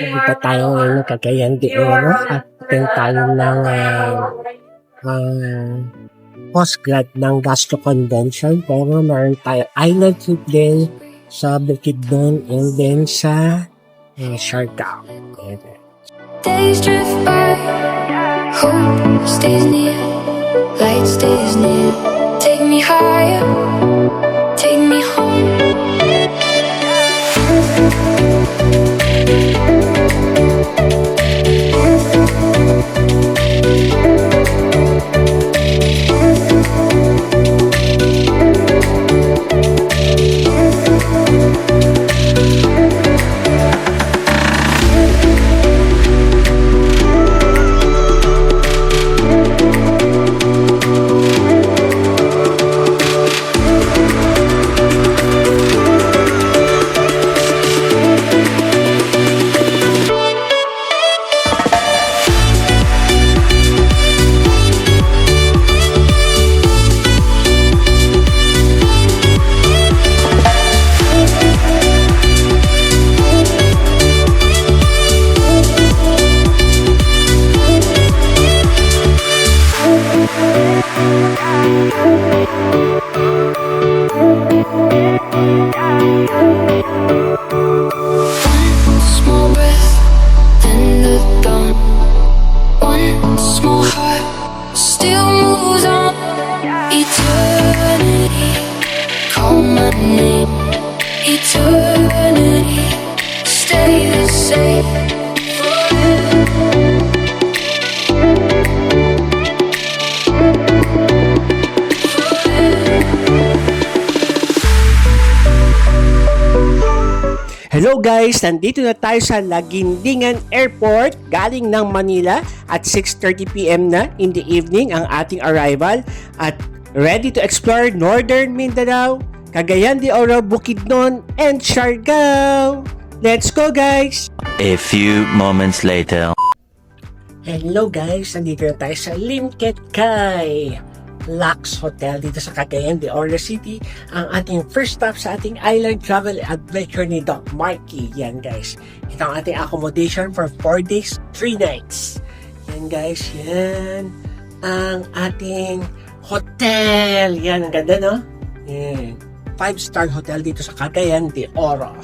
Dito tayo ngayon ng Cagayan de Oro at atin tayo ng postgrad ng Gastro Convention. Pero meron tayo island trip din sa Bukidnon and then sa Siargao. Days drift by, hope stays near, light stays near. Take me higher, take me home. Eternity, stay the same. Hello guys! Nandito na tayo sa Laguindingan Airport galing ng Manila at 6:30 PM na in the evening ang ating arrival at ready to explore Northern Mindanao, Cagayan de Oro, Bukidnon, and Siargao. Let's go guys! A few moments later. Hello guys! Nandito na tayo sa Limket Cay Lux Hotel dito sa Cagayan de Oro City. Ang ating first stop sa ating island travel adventure ni Doc Marky. Yan guys. Ito ang ating accommodation for 4 days, 3 nights. Yan guys. Yan ang ating hotel. Yan. Ang ganda no? Yan. 5-star hotel dito sa Cagayan de Oro.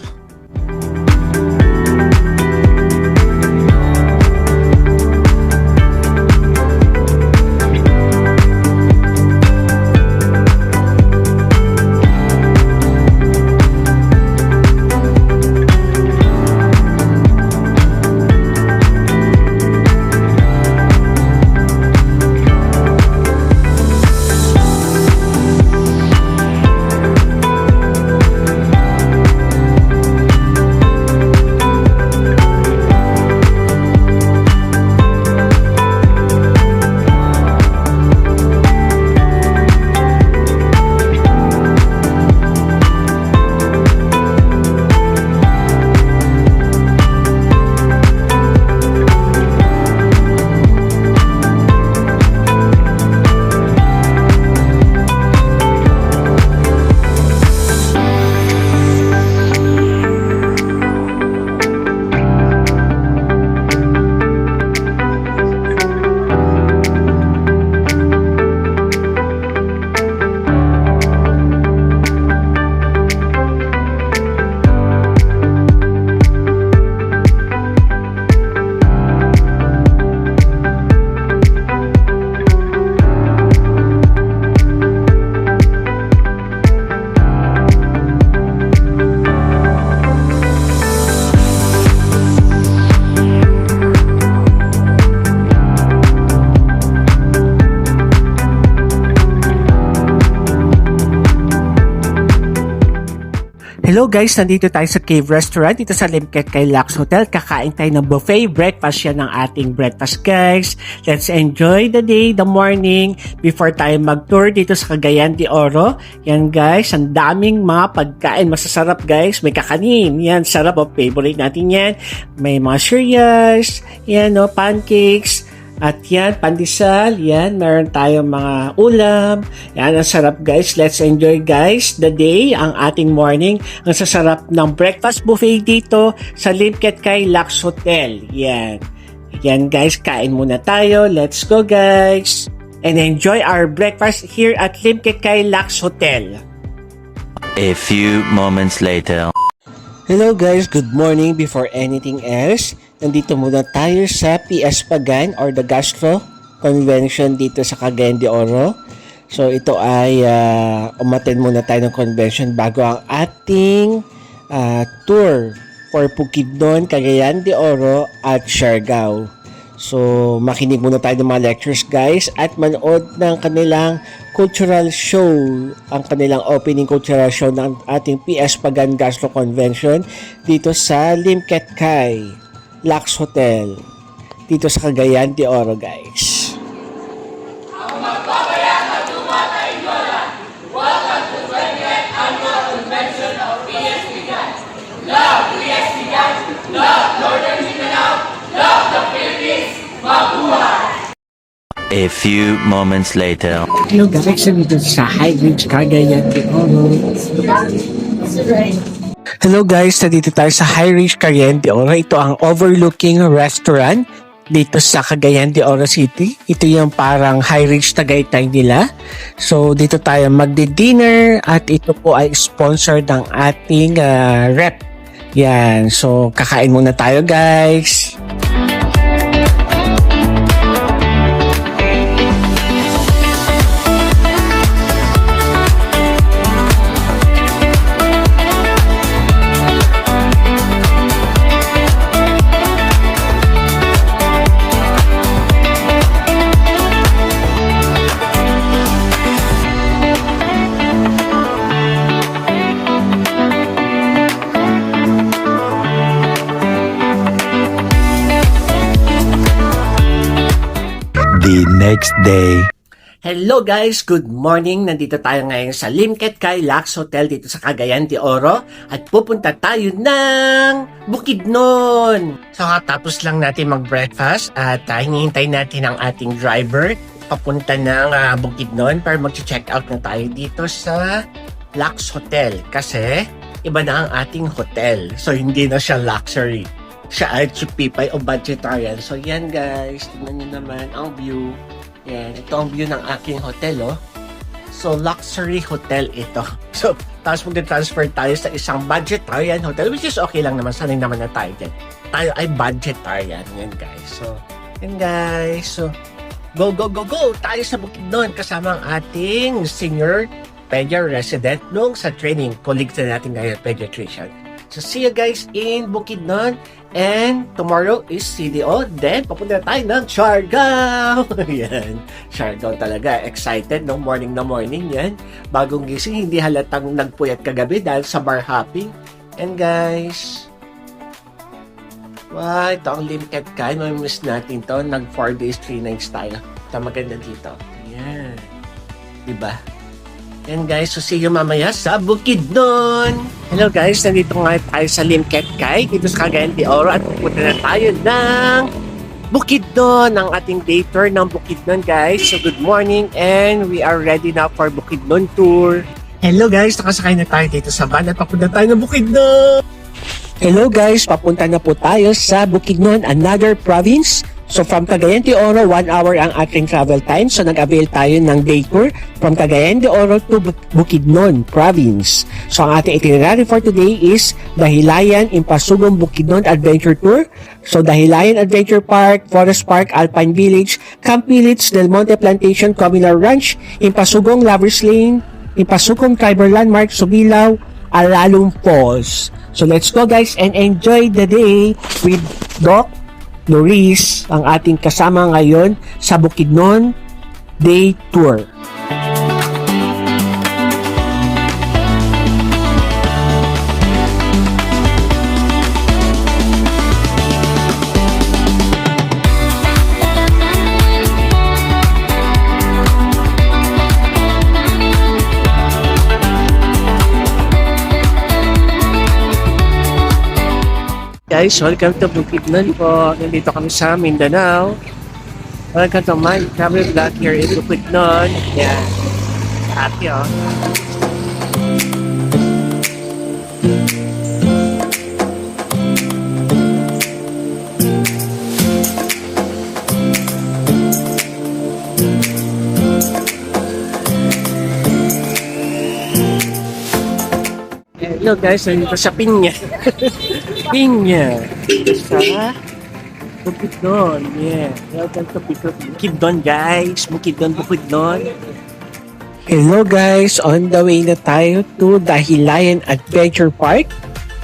Hello guys, nandito tayo sa Cave Restaurant dito sa Limket Cay Lux Hotel. Kakain tayo ng buffet breakfast. Yan ang ating breakfast guys. Let's enjoy the day, the morning before tayo mag-tour dito sa Cagayan de Oro. Yan guys, ang daming mga pagkain. Masasarap guys. May kakanin. Yan, sarap. Favorite natin yan. May mga cereals. Yan pancakes. At yan, pandesal, yan, meron tayong mga ulam. Yan, ang sarap guys. Let's enjoy guys the day, ang ating morning. Ang sasarap ng breakfast buffet dito sa Limket Kai Lux Hotel. Yan. Yan guys, kain muna tayo. Let's go guys. And enjoy our breakfast here at Limket Kai Lux Hotel. A few moments later. Hello guys, good morning. Before anything else, nandito muna tayo sa PS Pagan or the Gastro Convention dito sa Cagayan de Oro. So ito ay umattend muna tayo ng convention bago ang ating tour for Bukidnon, Cagayan de Oro at Siargao. So makinig muna tayo ng mga lectures guys at manood ng kanilang cultural show, ang kanilang opening cultural show ng ating PS Pagan Gastro Convention dito sa Limket Kai Lux Hotel dito sa Cagayan de Oro guys. A few moments later. Hello guys, nandito sa High Ridge Cagayan de Oro. Hello guys, nandito tayo sa High Ridge Cagayan de Oro. Ito ang overlooking restaurant dito sa Cagayan de Oro City. Ito yung parang High Ridge Tagaytay nila. So dito tayo magdi-dinner at ito po ay sponsored ng ating rep. Yan, so kakain muna tayo guys. The next day. Hello guys, good morning. Nandito tayo ngayon sa Limket Kai Lux Hotel dito sa Cagayan de Oro at pupunta tayo ng Bukidnon. So katapos lang natin mag-breakfast at hinihintay natin ang ating driver papunta ng Bukidnon para mag-check out na tayo dito sa Lux Hotel kasi iba na ang ating hotel. So hindi na siya luxury. Siya ay chipipay o budgetarian. So yan guys, tingnan nyo naman ang view. Yan, ito ang view ng aking hotel oh. So luxury hotel ito. So tapos mag-transfer tayo sa isang budgetarian hotel which is okay lang naman, sanay naman na tayo dyan. Tayo ay budgetarian. Yan guys. So yan guys. So go tayo sa Bukidnon kasama ang ating senior pedia resident nung sa training. Colleagues na natin ngayon, pediatrician. So see you guys in Bukidnon. And tomorrow is CDO. Then, papunta tayo ng Siargao. Yan. Siargao talaga. Excited no morning na morning. Yan. Bagong gising. Hindi halatang nagpuyat kagabi dahil sa bar hopping. And guys, wow, ito ang Limket Kai. Mamimiss natin to. Nag 4 days, 3 nights tayo. Ito maganda dito. Yan. Diba? And guys, so see you mamaya sa Bukidnon. Hello guys, nandito nga tayo sa Limket Kai dito sa Cagayan de Oro at pupunta na tayo ng Bukidnon, ang ating day tour ng Bukidnon guys. So good morning and we are ready now for Bukidnon tour. Hello guys, nakasakay na tayo dito sa van at papunta tayo ng Bukidnon. Hello guys, papunta na po tayo sa Bukidnon, another province. So from Cagayan de Oro, 1 hour ang ating travel time. So nag-avail tayo ng day tour from Cagayan de Oro to Bukidnon province. So ang ating itinerary for today is Dahilayan, Impasugong, Bukidnon Adventure Tour. So Dahilayan Adventure Park, Forest Park, Alpine Village, Camp Village, Del Monte Plantation, Communal Ranch, Impasugong, Lovers Lane, Impasugong Tribal Landmark, Subilaw, Alalum Falls. So let's go guys and enjoy the day with Doc Loris, ang ating kasama ngayon sa Bukidnon Day Tour. Guys, welcome to Bukidnon po. Nandito kami sa Mindanao. Welcome to my travel vlog here in Bukidnon. Yan. Happy oh. Hello guys, nandito sa Pinya. Pinya. Sa Bukidnon. Yeah. Welcome to Bukidnon guys. Bukidnon. Hello guys, on the way na tayo to Dahilayan Adventure Park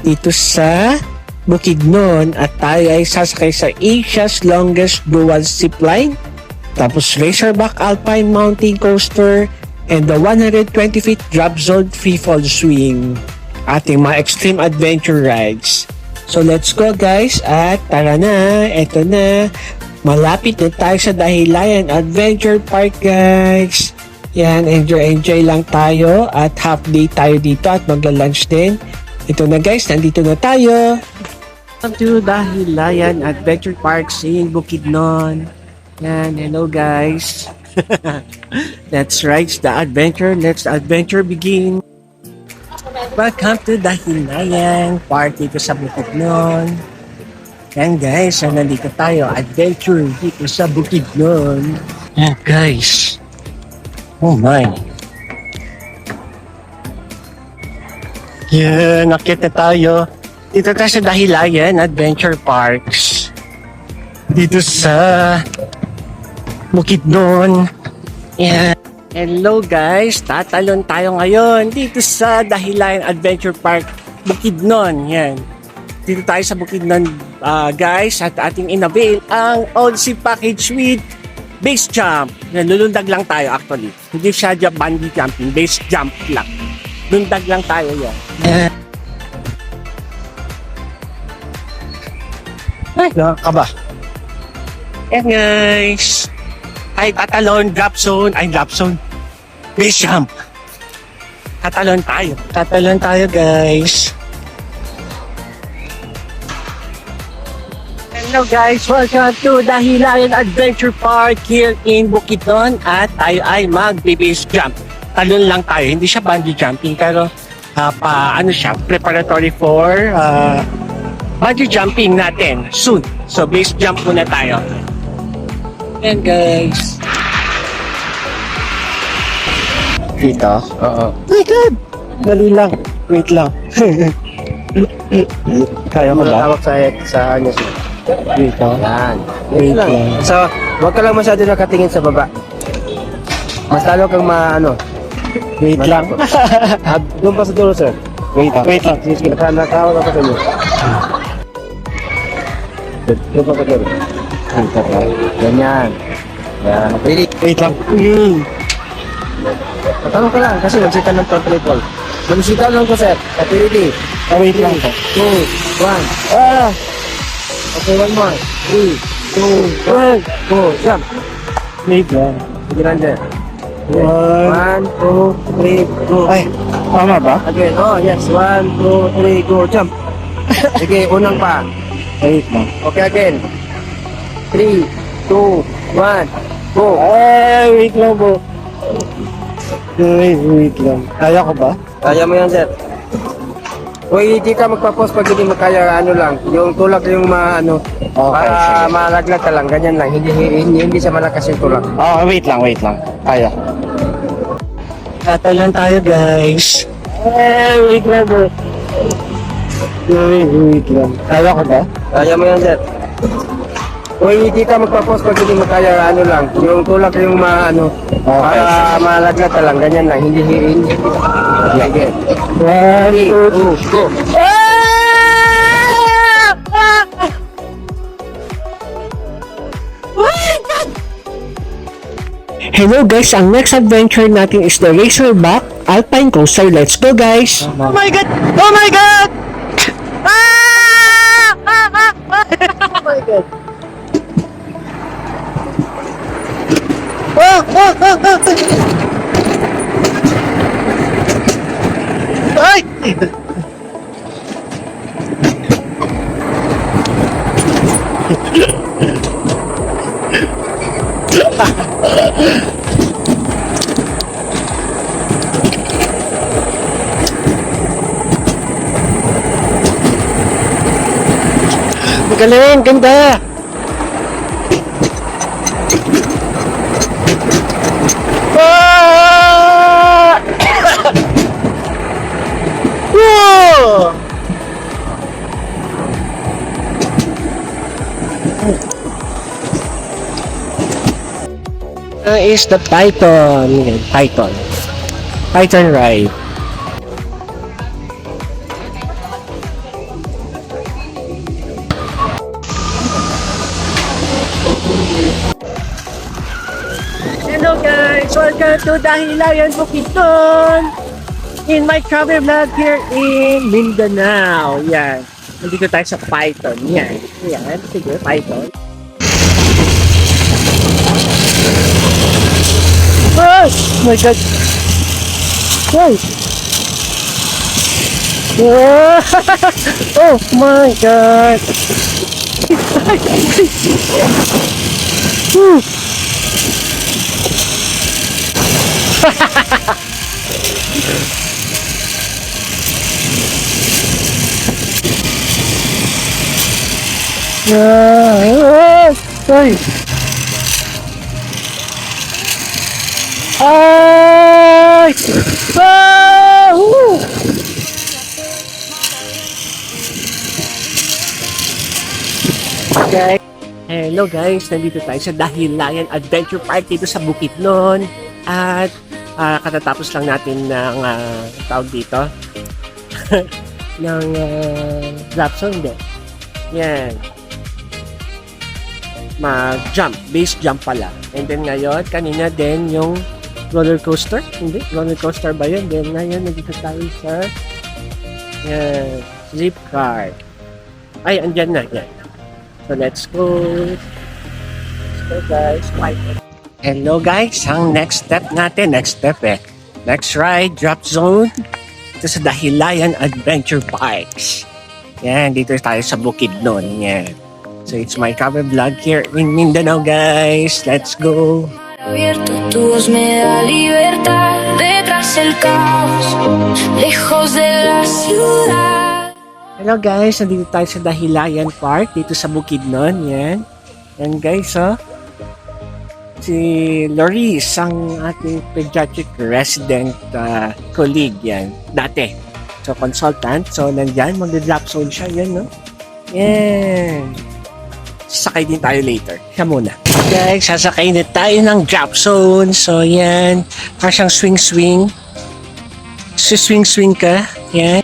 dito sa Bukidnon at tayo ay sasakay sa Asia's longest dual zipline, tapos Razorback Alpine Mountain Coaster, and the 120 feet drop zone free fall swing. Ating mga extreme adventure rides. So let's go guys at tara na, eto na. Malapit na tayo sa Dahilayan Adventure Park guys. Yan, enjoy lang tayo at half day tayo dito at magla-lunch din. Ito na guys, nandito na tayo. Welcome to Dahilayan Adventure Park in Bukidnon. Yan, hello guys. Let's ride the adventure. Let's adventure begin. Welcome to Dahilayan Park dito sa Bukidnon. Yan guys, so nandito tayo. Adventure dito sa Bukidnon. Yan guys. Oh my. Yan, nakita tayo. Dito tayo sa Dahilayan Adventure Parks. Dito sa Bukidnon. Yan. Hello guys, tatalon tayo ngayon dito sa Dahilayan Adventure Park, Bukidnon. Yan. Dito tayo sa Bukidnon guys at ating inavail ang all-sea package with base jump. Yan, lulundag lang tayo actually. Hindi siya bungee jumping, base jump lang. Lundag lang tayo yan. Yan. Ay, nakakaba. Yan guys. Ay, tatalon, drop zone. Base jump. Tatalon tayo guys. Hello guys, welcome to Dahilayan Adventure Park here in Bukidnon at tayo ay mag-base jump. Talon lang tayo, hindi siya bungee jumping pero preparatory for bungee jumping natin soon. So base jump muna tayo. And guys. Dito? Oo. My God! Dali lang. Wait lang. Kaya mo ba? Tawag sa ano siya. Dito? Yan. Wait lang. So, huwag ka lang masyado nakatingin sa baba. Mas lalo kang Wait lang. Doon pa sa dulo, sir. Wait lang. Sige, nakawag ako sa inyo. Doon pa sa dulo. Ganyan. Yan. Ready? Wait lang. Matanong ka lang kasi nagsita ng triple. Magsita lang ko, sir. Happy ready? Wait lang. 2, 1. Okay, one more. 3, 2, 1. Go, jump. Wait lang. Sige lang, sir. 1, 1, 2, 3, go. Ay, tama ba? Again, oh yes, 1, 2, 3, go, jump. Sige, unang pa. Wait lang. Okay, again. 3, 2, 1, go. Ay, wait lang po. Wait lang. Kaya ko ba? Kaya mo yan, sir. Uy, hindi ka magpa-pause pag hindi mo kaya, ano lang, yung tulak yung Okay, para malaglag ka lang, ganyan lang, hindi siya malakas yung tulak. Oh, wait lang. Kaya. Tatalon tayo, guys. Wait lang bro. Wait lang. Kaya ko ba? Kaya mo yan, sir. Uy, hindi ka magpa-pause pag hindi mo kaya, ano lang, yung tulak yung para malaglag ka lang, ganyan lang, hindi. Again. 1, 2, 2, go. Hello guys, ang next adventure natin is the Razorback Alpine Coaster. Let's go guys! Oh my God! Oh my God! Oh my God! Ay! Magaling, ganda! Ah! Whoa! Is the Python. Python ride. Hello guys! Welcome to Dahilayan Bukidnon! In my travel vlog here in Mindanao. Yan. Nandito tayo sa Python. Yan. Yan. Sige, Python. Oh my God! Hey! Oh my God! Whew. Ay! Ay! Ah! Woo! Okay. Hello guys, nandito tayo sa Dahilayan Adventure Park dito sa Bukidnon. At katatapos lang natin ng tawag dito ng drop zone din. Yan. Mag-jump, base jump pala. And then ngayon, kanina din yung roller coaster. Hindi, roller coaster ba yun? Then ngayon, nandito tayo sa zip car. Ay, andyan na. Yan. So, let's go. Let's go, guys. Hello, guys. Ang next step natin, next ride, drop zone. Ito sa Dahilayan Adventure Parks. Yan, dito tayo sa Bukidnon. Yan. So, it's my cover vlog here in Mindanao, guys. Let's go. Abierto, tu voz me da libertad. Detrás el caos, lejos de la ciudad. Hello guys, nandito tayo sa Dahilayan Park dito sa Bukidnon. Yan. Yan guys, oh. Si Loris, ang ating pediatric resident colleague yan. Dati. So, consultant. So, nandyan, mag-drop zone siya. Yan, no? Yan. Sasakay din tayo later. Siya muna. Guys, sasakay na tayo ng drop zone. So, yan. Parang swing-swing. Swing-swing ka. Yan.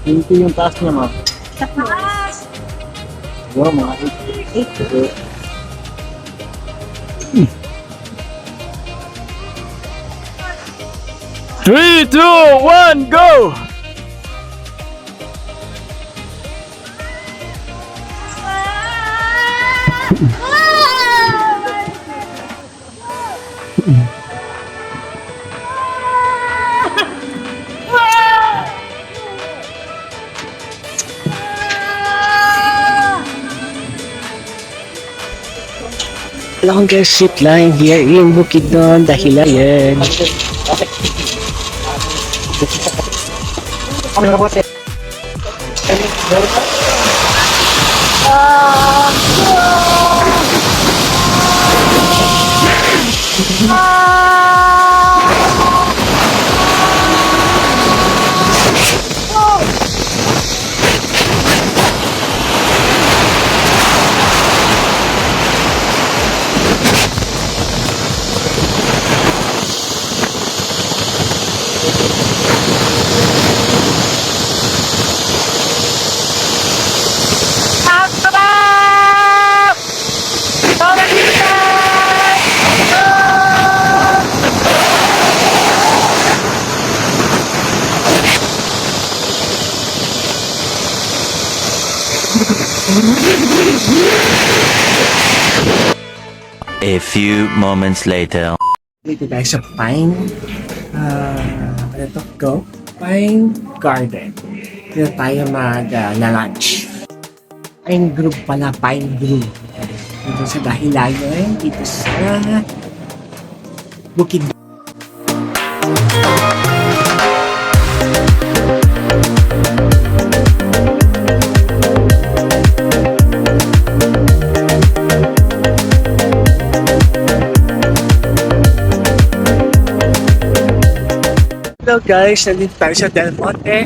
Ito yung taas niya, ma'am. Taas! Siguro mga 3, 2, 1, go! Longest zip line here in Bukidnon, Dahilayan. A few moments later. Dito tayo sa Pine, ano to? Go? Pine Garden. Dito tayo na-lunch. Pine Grove pala, Pine Grove. Dito sa Dahilayan, dito sa Bukid. Hello guys, nandito tayo sa Del Monte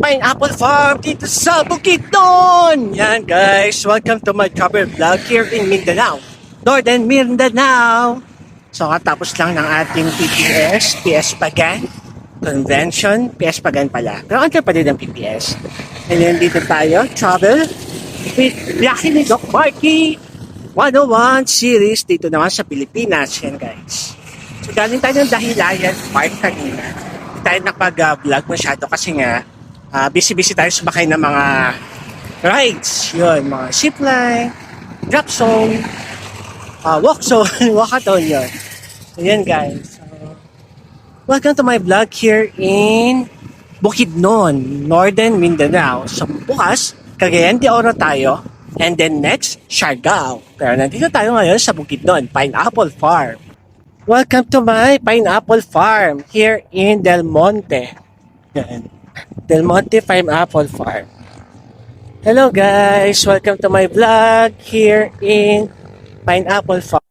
Pineapple Farm dito sa Bukidnon. Yan guys, welcome to my travel vlog here in Mindanao, Northern Mindanao. So katapos lang ng ating PPS, PS Pagan Convention, PS Pagan pala. Pero andyan pa din ang PPS. And then dito tayo, travel with Biyahe ni Doc Marky 101 series dito naman sa Pilipinas. Yan guys. So galing tayo ng Dahilayan Park kanina. Tayo nakapag-vlog masyado kasi nga busy-busy tayo sumakay ng mga rides, yun, mga zipline, drop zone, walk zone, walkathon, yun. So yan guys, welcome to my vlog here in Bukidnon, Northern Mindanao. So bukas, Cagayan de Oro tayo, and then next, Siargao. Pero nandito tayo ngayon sa Bukidnon, Pineapple Farm. Welcome to my pineapple farm here in Del Monte. Yan. Del Monte Pineapple Farm. Hello guys, welcome to my vlog here in Pineapple Farm.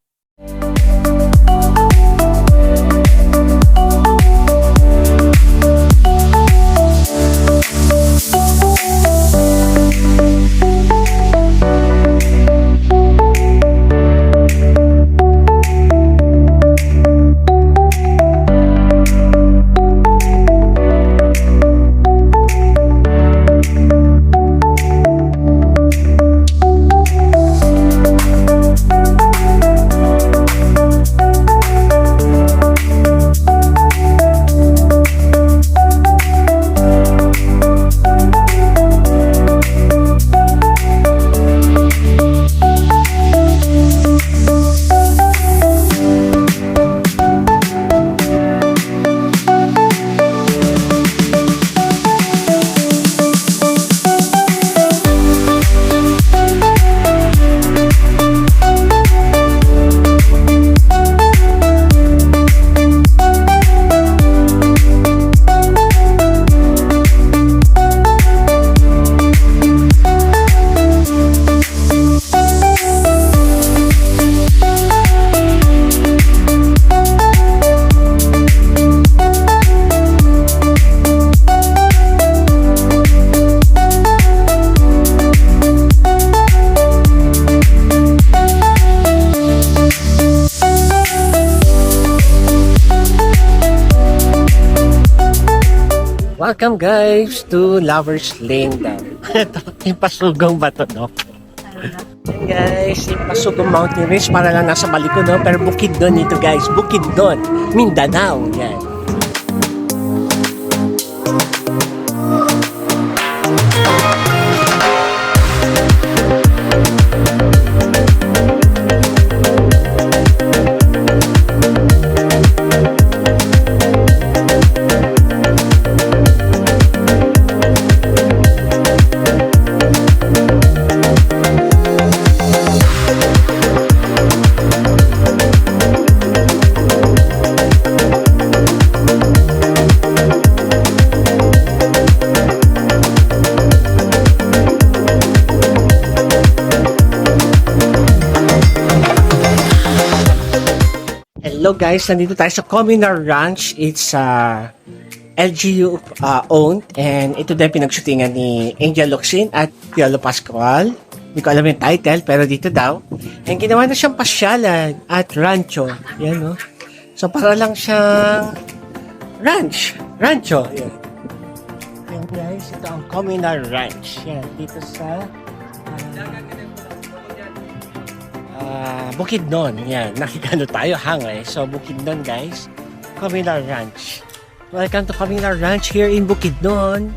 Welcome guys to Lovers Lane daw. Ito, yung pasugong ba ito, no? Yan guys, yung pasugong mountain range para lang nasa Baliko, no? Pero Bukidnon ito guys, Bukidnon, Mindanao, yan. Hello guys, nandito tayo sa Communal Ranch. It's LGU owned, and ito din pinagshootingan ni Angel Locsin at Piolo Pascual. Hindi ko alam yung title, pero dito daw. And ginawa na siyang pasyalan at rancho. Yan, no? So para lang siyang rancho. Yan. Yan guys, ito ang Communal Ranch. Yan, dito sa Bukidnon. Yan, nakikano tayo hangay. So Bukidnon guys, Communal Ranch. Welcome to Communal Ranch here in Bukidnon.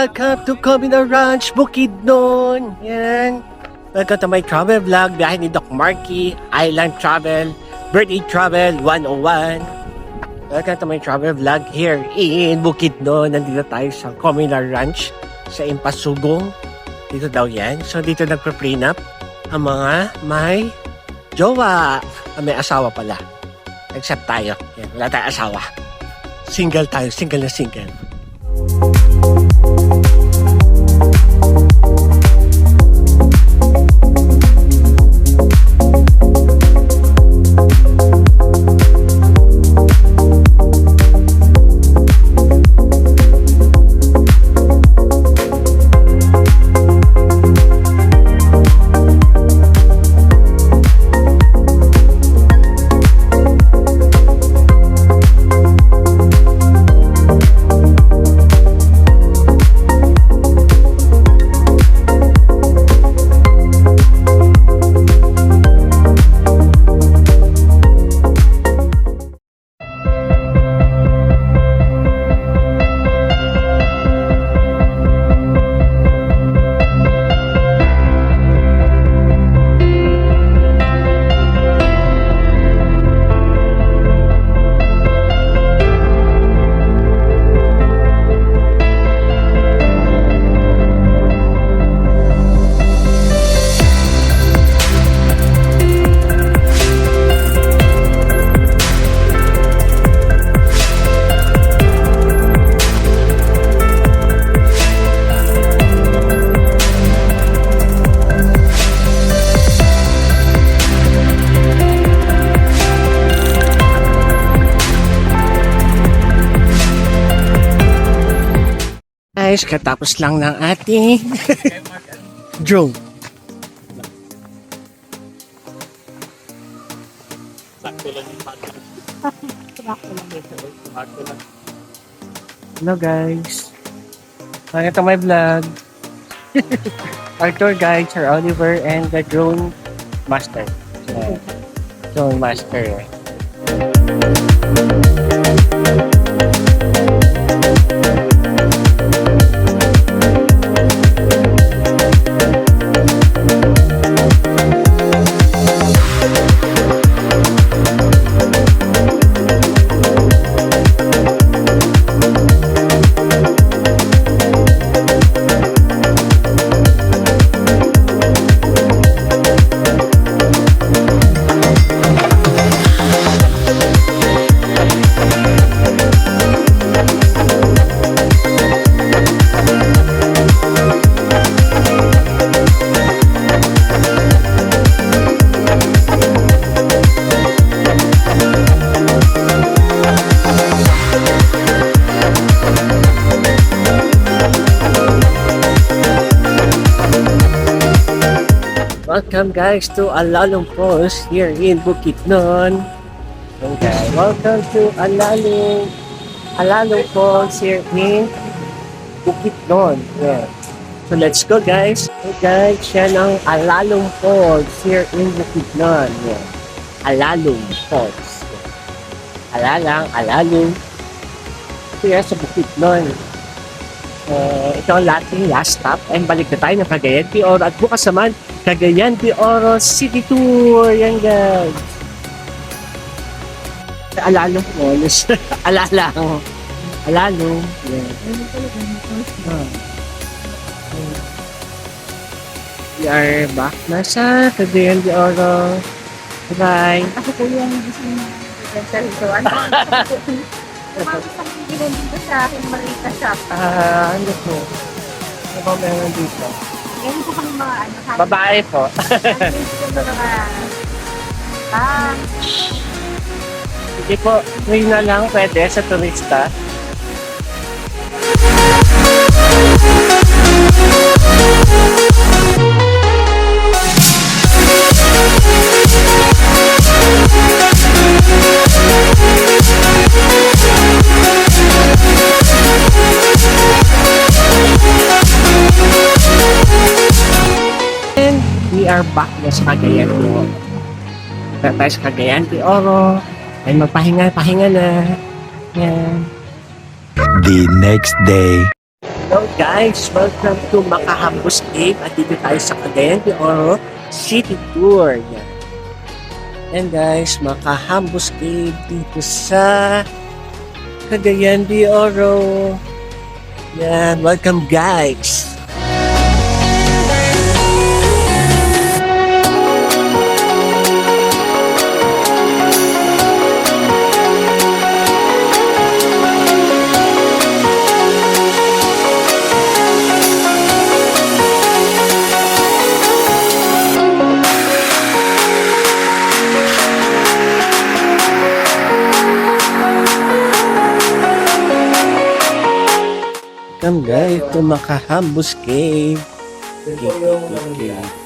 welcome to Communal Ranch, Bukidnon. Yan. Welcome to my travel vlog, biyahe ni Doc Marky, Island Travel, Birthday Travel 101. Welcome to my travel vlog here in Bukidnon. Nandito tayo sa Communal Ranch sa Impasugong. Dito daw yan. So dito nagpa-prenup ang mga may jowa. May asawa pala. Except tayo. Yan, wala tayong asawa. Single tayo. Single na single. Guys, katapos lang ng ating drone. Hello guys. Welcome to my vlog. Our tour guide, Sir Oliver, and the drone master. Drone master. Welcome guys to Alalong Falls here in Bukidnon. Okay, welcome to Alalong Falls here in Bukidnon. Yeah. So let's go guys. Okay guys, yan ang Alalong Falls here in Bukidnon. Yeah. Alalong Falls. Alalong. Ito yan sa Bukidnon. Ito ang ating last stop and balik na tayo ng Cagayan de Oro at bukas naman Cagayan de Oro City Tour. Yan guys. Alalong Falls. Alalong. Yeah. We are back na sa Cagayan de Oro. Bye. Ako po yung gusto ng dito. Ano gusto dito sa aking Marita shop? Ano po? Ano ba meron dito? Yan po kami mga ano. Babae po. Sige po, free na lang pwede sa turista. And we are back na sa Cagayan de Oro. Tayo sa Cagayan de Oro. Ay magpahinga na. Yan. The next day. Hello guys, welcome to Makahambos Cave at dito tayo sa Cagayan de Oro City Tour. Yan. And guys, Makahambos Cave dito sa Cagayan de Oro. Yan, welcome guys. Welcome guys to Makahambos Cave.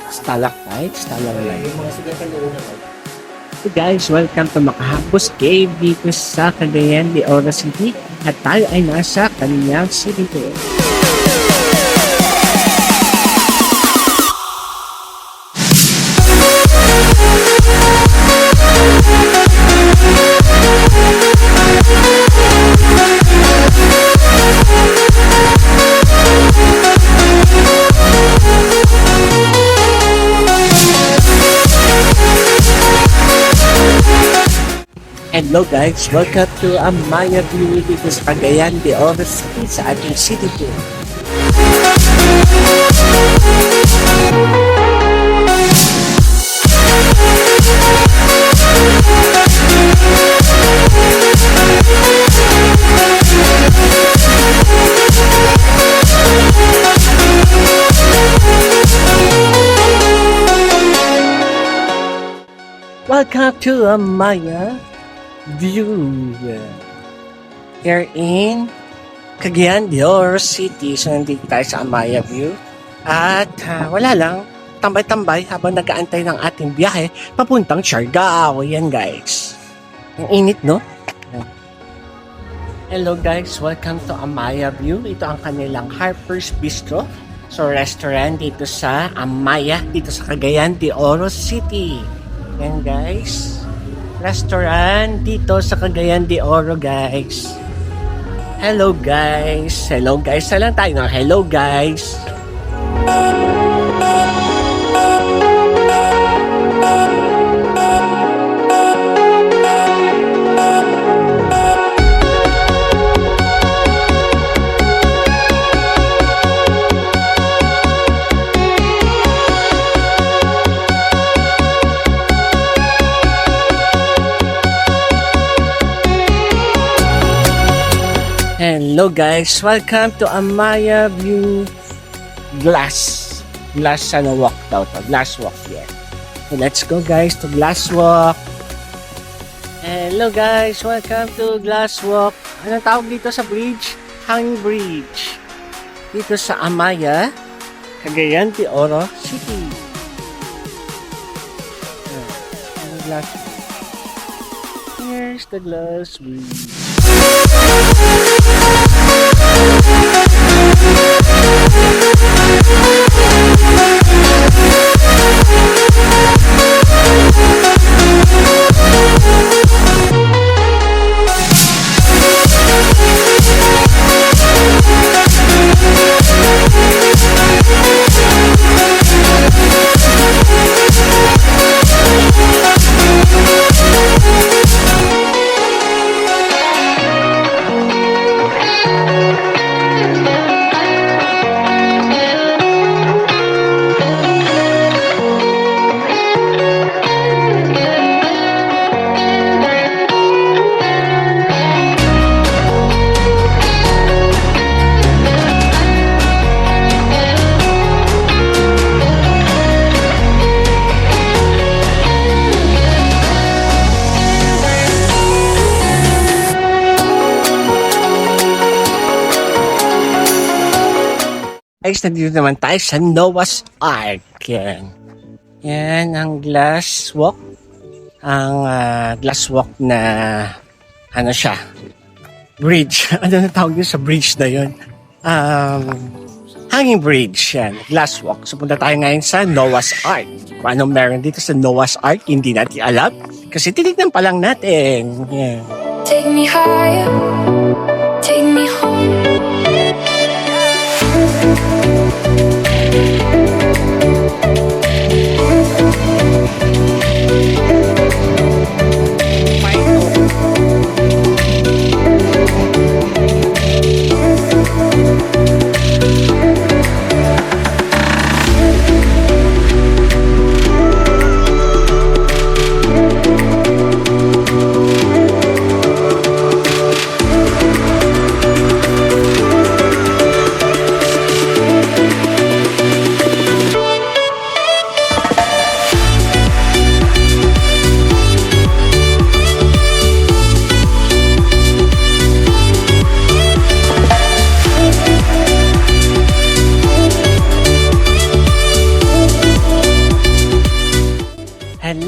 Stalactite, stalagmite. So guys, welcome to Makahambos Cave dito sa Cagayan de Oro City at tayo ay nasa Cagayan City Tour. Hello guys, welcome to Amaya View dito sa Cagayan de Oro City sa ating city tour. Welcome to Amaya View. Here in Cagayan de Oro City. So, nandito tayo sa Amaya View. At wala lang, tambay-tambay habang nag-aantay ng ating biyahe papuntang Siargao. Yan guys. Ang init, no? Hello guys, welcome to Amaya View. Ito ang kanilang Harper's Bistro. So, restaurant dito sa Amaya, dito sa Cagayan de Oro City. Yan guys. Restaurant dito sa Cagayan de Oro guys. Hello guys. Hello guys. Salang tayo ng hello guys. Hello guys, welcome to Amaya View Glass walk daw to. Glass walk, yeah. So let's go guys to Glass Walk. Hello guys, welcome to Glass Walk. Anong tawag dito sa bridge? Hanging Bridge. Dito sa Amaya, Cagayan de Oro City. Glass. Here's the Glass Bridge. Guys, nandito naman tayo sa Noah's Ark. Yan ang Glass Walk. Ang Glass Walk na ano siya? Bridge. Ano na tawag yun sa bridge na yun? Hanging Bridge. Yan. Glass Walk. So punta tayo ngayon sa Noah's Ark. Kung anong meron dito sa Noah's Ark, hindi natin alam. Kasi tinignan pa lang natin. Yeah. Take me higher, take me home.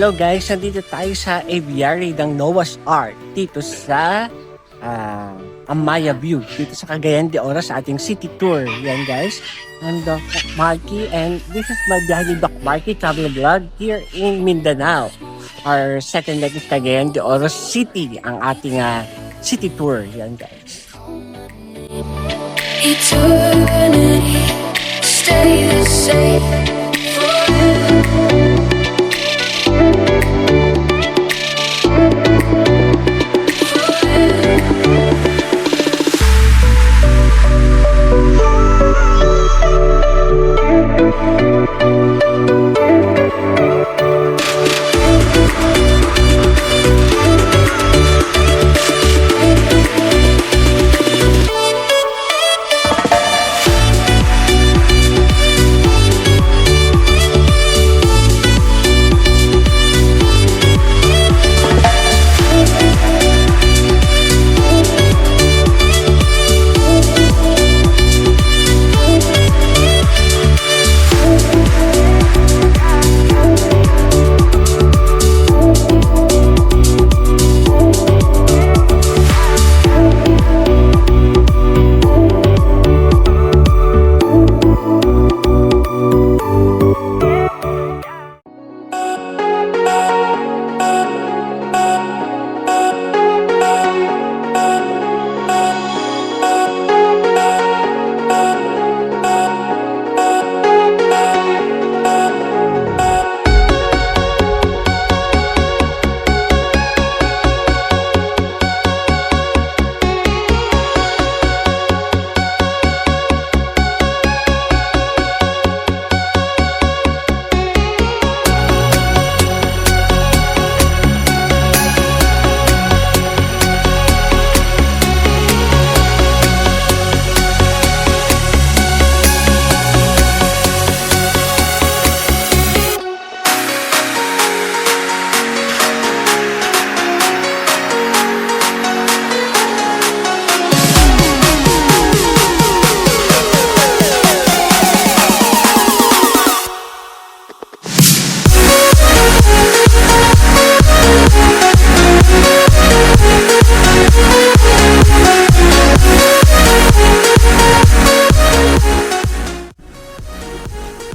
Hello guys, nandito tayo sa aviary ng Noah's Ark dito sa Amaya View, dito sa Cagayan de Oro sa ating city tour. Yan guys, I'm Doc Marky and this is my Biyahe ni Doc Marky travel vlog here in Mindanao. Our second leg is Cagayan de Oro City, ang ating city tour. Yan guys. Eternity, stay the same forever.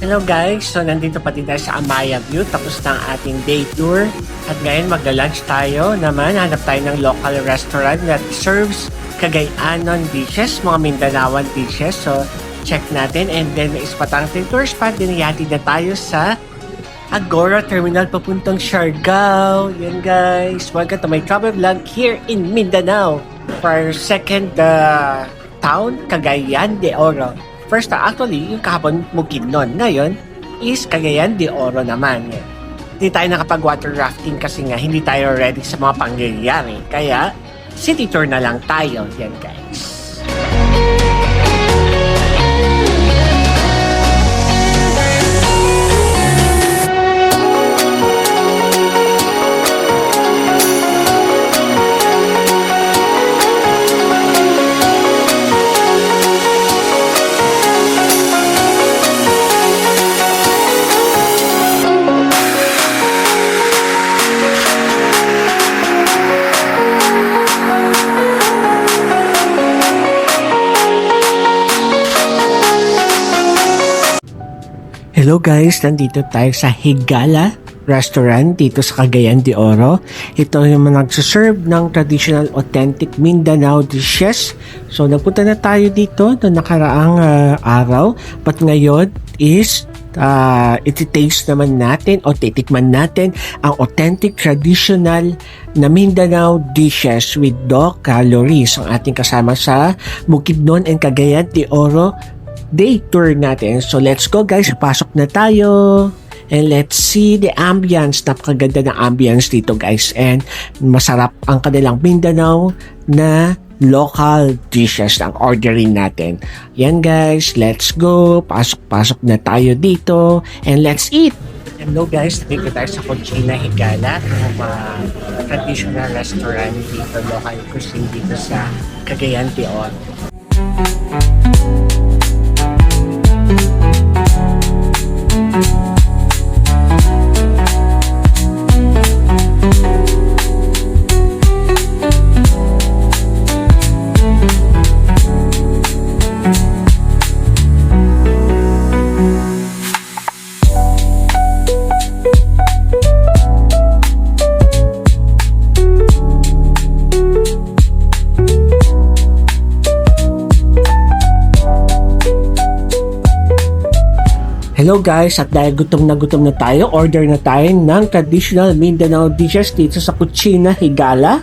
Hello guys, so nandito pa din tayo sa Amaya View, tapos na ang ating day tour at ngayon magla-lunch tayo naman, hanap tayo ng local restaurant that serves Cagayanon dishes, mga Mindanaoan dishes, so check natin and then may ispatang tour spot, dinayati na tayo sa Agora Terminal papuntang Siargao. Yan guys, welcome to my travel vlog here in Mindanao for our second town, Cagayan de Oro. First, actually, yung kahapon Bukidnon. Ngayon, is Cagayan de Oro naman. Hindi tayo nakapag-water rafting kasi nga hindi tayo ready sa mga pangyayari. Kaya, city tour na lang tayo. Yan, guys. Hello guys, nandito tayo sa Higala Restaurant dito sa Cagayan de Oro. Ito yung nagsaserve ng traditional authentic Mindanao dishes. So nagpunta na tayo dito noong nakaraang araw. But ngayon is iti-taste naman natin o titikman natin ang authentic traditional na Mindanao dishes with Doc Loris, ang ating kasama sa Bukidnon and Cagayan de Oro day tour natin. So let's go guys, pasok na tayo and let's see the ambience. Napakaganda ng ambience dito guys and masarap ang kanilang Mindanao na local dishes ang ordering natin. Yan guys, let's go, pasok na tayo dito and let's eat. Hello guys, dito tayo sa Cucina Higala, ang traditional restaurant dito, local cuisine dito sa Cagayan de Oro. Hello guys, at dahil gutom na tayo, order na tayo ng traditional Mindanao dishes dito sa Cucina Higala.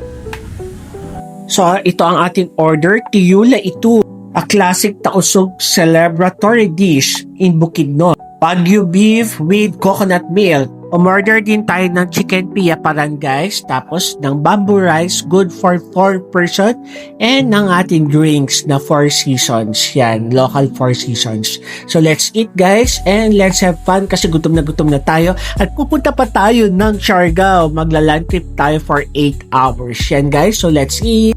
So ito ang ating order, Tiyula Itu, a classic tausog celebratory dish in Bukidnon. Wagyu beef with coconut milk. Umorder din tayo ng chicken pia paran guys, tapos ng bamboo rice, good for 4 person, and ng ating drinks na 4 seasons. Yan, local 4 seasons. So let's eat guys, and let's have fun kasi gutom na tayo. At pupunta pa tayo ng Siargao. Magla-land trip tayo for 8 hours. Yan guys, so let's eat.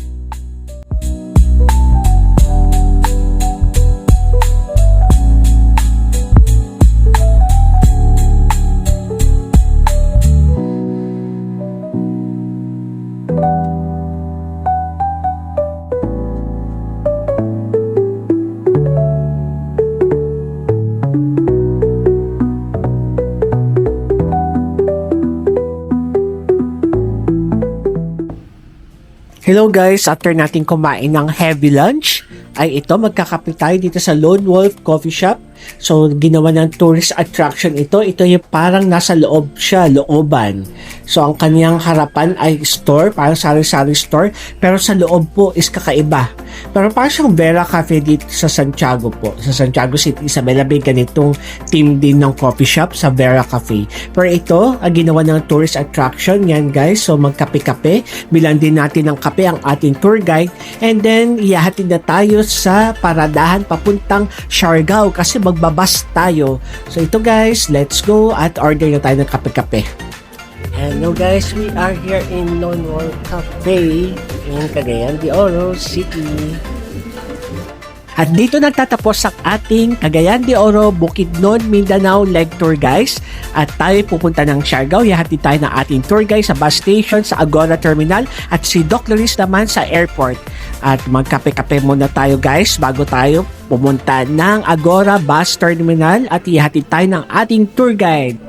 Hello guys, after natin kumain ng heavy lunch, ay ito, magkakape tayo dito sa Lone Wolf Coffee Shop. So, ginawa ng tourist attraction ito. Ito yung parang nasa loob siya, looban. So, ang kaniyang harapan ay store, parang sari-sari store. Pero sa loob po is kakaiba. Pero parang siyang Vera Cafe dito sa Santiago po. Sa Santiago City, Isabela may ganitong team din ng coffee shop sa Vera Cafe. Pero ito, ang ginawa ng tourist attraction. Yan guys, so magkape-kape. Bilan din natin ng kape ang ating tour guide. And then, iyahatid na tayo sa paradahan papuntang Siargao kasi magbabas tayo. So ito guys, let's go at order na tayo ng kape-kape. Hello guys, we are here in Lone Wolf Cafe in Cagayan de Oro City. At dito nagtatapos ang ating Cagayan de Oro, Bukidnon, Mindanao leg tour guys. At tayo pupunta ng Siargao. Ihatid tayo ng ating tour guys sa bus station, sa Agora Terminal. At si Doc Laris naman sa airport. At magkape-kape muna tayo guys bago tayo pumunta ng Agora Bus Terminal. At ihatid tayo ng ating tour guide.